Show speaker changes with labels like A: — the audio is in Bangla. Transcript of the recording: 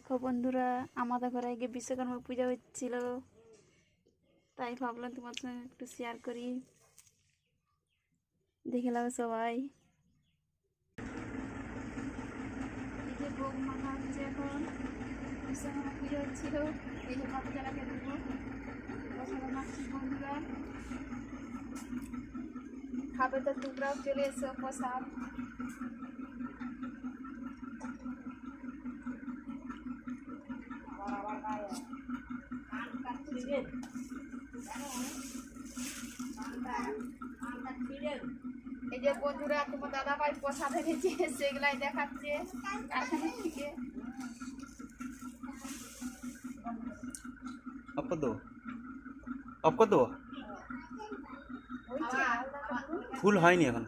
A: দেখো বন্ধুরা, আমাদের ঘরে আগে বিশ্বকর্মা পূজা হচ্ছিল, তাই ভাবলাম তোমার সঙ্গে একটু শেয়ার করি। দেখে নাও সবাই। এই যে ভোগ মাখা হচ্ছে, এখন বিশ্বকর্মা পূজা হচ্ছিল। এই যে ভাত চালাকে দেবো, প্রসাদ মাখছি বন্ধুরা। খাবে তো তোমরাও, চলে এসো প্রসাদ। এই যে বন্ধুরা, তোমার দাদা ভাই প্রসাদ এনেছে, সেগুলাই দেখাচ্ছে কারখানা থেকে।
B: आपको दो आपको दो फुल है नहीं এখন